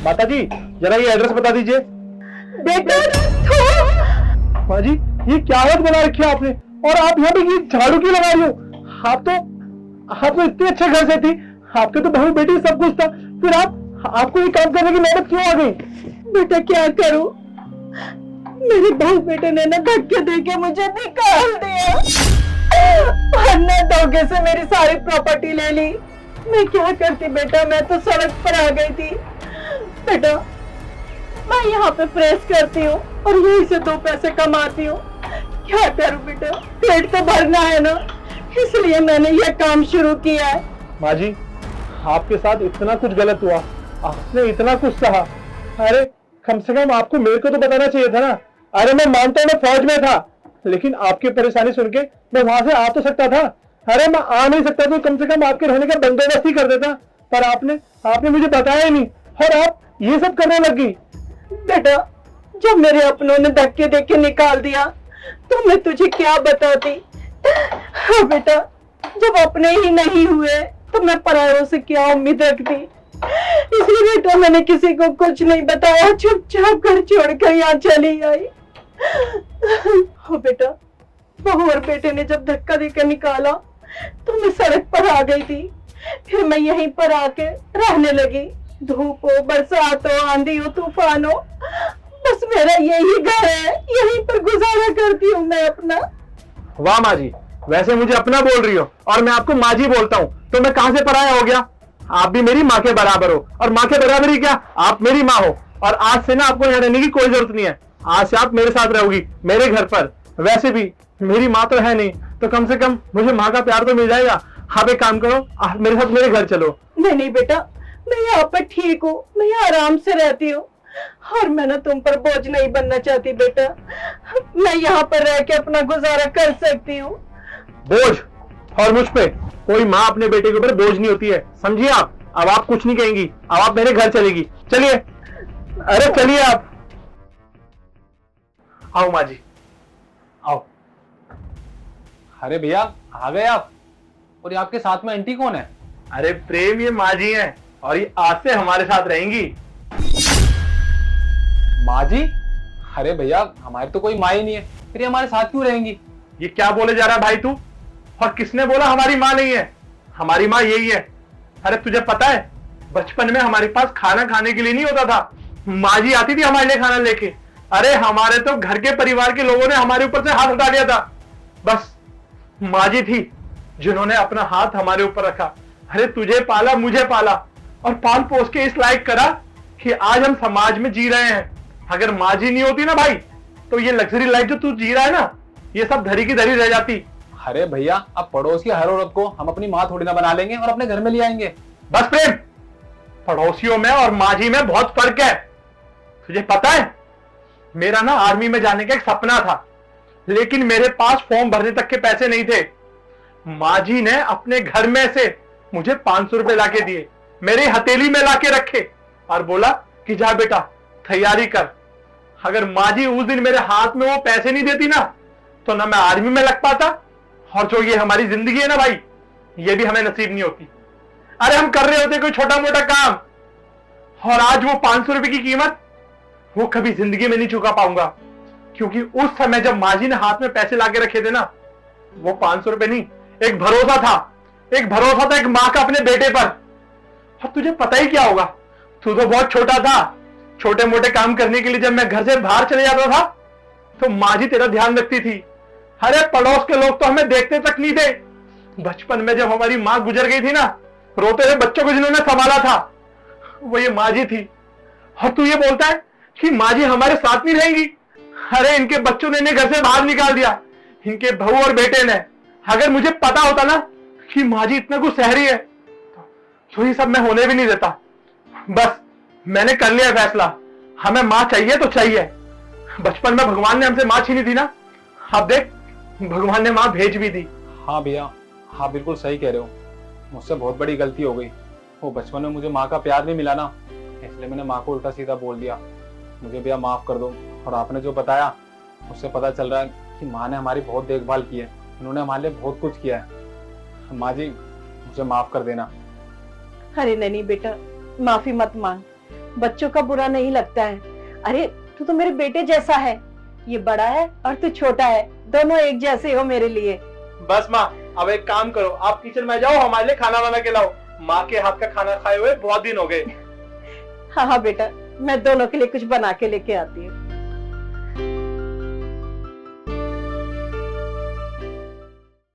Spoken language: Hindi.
माता जी जरा ये एड्रेस बता दीजिए। बेटा माँ जी ये क्या हालत बना रखी है आपने, और आप यहाँ पे ये झाड़ू क्यों लगा रही हो? आप तो इतने अच्छे घर से थी, आपके तो बहू बेटी सब कुछ था, फिर आपको ये काम करने की नौबत क्यों आ गई? बेटा क्या करूं, मेरे बहू बेटे ने ना धक्के देके मुझे निकाल दिया और ना धोखे से मेरी सारी प्रॉपर्टी ले ली। मैं क्या करती बेटा, मैं तो सड़क पर आ गई थी। बेटा मैं यहाँ पे प्रेस करती हूँ और यहीं से 2 पैसे कमाती हूँ। क्या करूँ बेटा, पेट तो भरना है ना, इसलिए मैंने ये काम शुरू किया है। माँ जी आपके साथ इतना कुछ गलत हुआ, आपने इतना कुछ सहा, अरे कम से कम आपको मेरे को तो बताना चाहिए था ना। अरे मैं मानता हूँ मैं फौज में था, लेकिन आपकी परेशानी सुन के मैं वहां से आ तो सकता था। अरे मैं आ नहीं सकता तो कम से कम आपके रहने का बंदोबस्त ही कर देता, पर आपने मुझे बताया ही नहीं, और आप ये सब करने लगी। बेटा जब मेरे अपनों ने धक्के देके निकाल दिया तो मैं तुझे क्या बताती। हाँ बेटा, जब अपने ही नहीं हुए तो मैं परायों से क्या उम्मीद रखती। इसलिए बेटा मैंने किसी को कुछ नहीं बताया, चुपचाप घर छोड़कर यहाँ चली आई। हाँ बेटा, बहू और बेटे ने जब धक्का देकर निकाला तो मैं सड़क पर आ गई थी। फिर मैं यहीं पर आके रहने लगी। धूप हो, बरसात हो, आंधी हो, तूफान हो, बस मेरा यही घर है, यहीं पर गुजारा करती हूँ मैं अपना। वाह माँ जी, वैसे मुझे अपना बोल रही हो और मैं आपको माँ जी बोलता हूँ, तो मैं कहां से पराया हो गया? आप भी मेरी माँ के बराबर हो, और माँ के बराबर ही क्या, आप मेरी माँ हो। और आज से ना आपको यहाँ रहने की कोई जरूरत नहीं है, आज से आप मेरे साथ रहोगी मेरे घर पर। वैसे भी मेरी माँ तो है नहीं, तो कम से कम मुझे माँ का प्यार तो मिल जाएगा। आप एक काम करो, आप मेरे साथ मेरे घर चलो। नहीं नहीं बेटा, मैं यहाँ पर ठीक हूँ, मैं यहाँ आराम से रहती हूँ और मैं ना तुम पर बोझ नहीं बनना चाहती बेटा। मैं यहाँ पर रह के अपना गुजारा कर सकती हूँ। बोझ? और मुझ पे कोई माँ अपने बेटे के ऊपर बोझ नहीं होती है, समझिए आप। अब आप कुछ नहीं कहेंगी, अब आप मेरे घर चलेगी। चलिए, अरे चलिए आप। आओ माँ जी, आओ। अरे भैया आ गए आप, और ये आपके साथ में आंटी कौन है? अरे प्रेम, ये माँ जी हैं, और ये आज से हमारे साथ रहेंगी। माँ जी? अरे भैया हमारी तो कोई माँ ही नहीं है, फिर ये हमारे साथ क्यों रहेंगी? ये क्या बोले जा रहा है भाई तू? और किसने बोला हमारी माँ नहीं है? हमारी माँ यही है। अरे तुझे पता है, बचपन में हमारे पास खाना खाने के लिए नहीं होता था, माँ जी आती थी हमारे लिए खाना लेके। अरे हमारे तो घर के परिवार के लोगों ने हमारे ऊपर से हाथ हटा दिया था, बस माँ जी थी जिन्होंने अपना हाथ हमारे ऊपर रखा। अरे तुझे पाला, मुझे पाला, और पाल पोस के इस लायक करा कि आज हम समाज में जी रहे हैं। अगर माँ जी नहीं होती ना भाई, तो ये लग्जरी लाइफ जो तू जी रहा है ना, ये सब धरी की धरी रह जाती। अरे भैया अब पड़ोस की हर औरत को हम अपनी माँ थोड़ी ना बना लेंगे और अपने घर में ले आएंगे। बस प्रेम, पड़ोसियों में और माँ जी में बहुत फर्क है। तुझे पता है, मेरा ना आर्मी में जाने का एक सपना था, लेकिन मेरे पास फॉर्म भरने तक के पैसे नहीं थे। माँ जी ने अपने घर में से मुझे 500 रुपए लाके दिए, मेरी हथेली में लाके रखे, और बोला कि जा बेटा तैयारी कर। अगर माँ जी उस दिन मेरे हाथ में वो पैसे नहीं देती ना, तो ना मैं आर्मी में लग पाता, और जो ये हमारी जिंदगी है ना भाई, ये भी हमें नसीब नहीं होती। अरे हम कर रहे होते कोई छोटा मोटा काम, और आज वो 500 रुपए की कीमत वो कभी जिंदगी में नहीं चुका पाऊंगा, क्योंकि उस समय जब माँ जी ने हाथ में पैसे लाके रखे थे ना, वो 500 रुपए नहीं, एक भरोसा था, एक भरोसा था एक माँ का अपने बेटे पर। और तुझे पता ही क्या होगा, तू तो बहुत छोटा था, छोटे मोटे काम करने के लिए जब मैं घर से बाहर चले जाता था, तो माँ जी तेरा ध्यान रखती थी। अरे पड़ोस के लोग तो हमें देखते तक नहीं थे। बचपन में जब हमारी माँ गुजर गई थी ना, रोते हुए बच्चों को जिन्होंने संभाला था, वो ये माँ जी थी। और तू ये बोलता है कि माँ जी हमारे साथ नहीं रहेंगी? अरे इनके बच्चों ने इन्हें घर से बाहर निकाल दिया, इनके बहू और बेटे ने। अगर मुझे पता होता ना कि माँ जी इतना कुछ सह रही है, तो ये सब मैं होने भी नहीं देता। बस मैंने कर लिया फैसला, हमें माँ चाहिए तो चाहिए। बचपन में भगवान ने हमसे माँ छीनी थी ना, अब देख भगवान ने माँ भेज भी दी। हाँ भैया, हाँ बिल्कुल सही कह रहे हो, मुझसे बहुत बड़ी गलती हो गई। वो बचपन में मुझे माँ का प्यार नहीं मिला ना, इसलिए मैंने माँ को उल्टा सीधा बोल दिया। मुझे भैया माफ कर दो। और आपने जो बताया उससे पता चल रहा है कि माँ ने हमारी बहुत देखभाल की है, उन्होंने हमारे लिए बहुत कुछ किया है। माँ जी मुझे माफ कर देना। अरे नहीं बेटा, माफी मत मांग, बच्चों का बुरा नहीं लगता है। अरे तू तो मेरे बेटे जैसा है, ये बड़ा है और तू छोटा है, दोनों एक जैसे हो मेरे लिए। बस माँ, अब एक काम करो, आप किचन में जाओ, हमारे लिए खाना बना के लाओ। माँ के हाथ का खाना खाए हुए बहुत दिन हो गए। हाँ हाँ बेटा, मैं दोनों के लिए कुछ बना के लेके आती हूँ।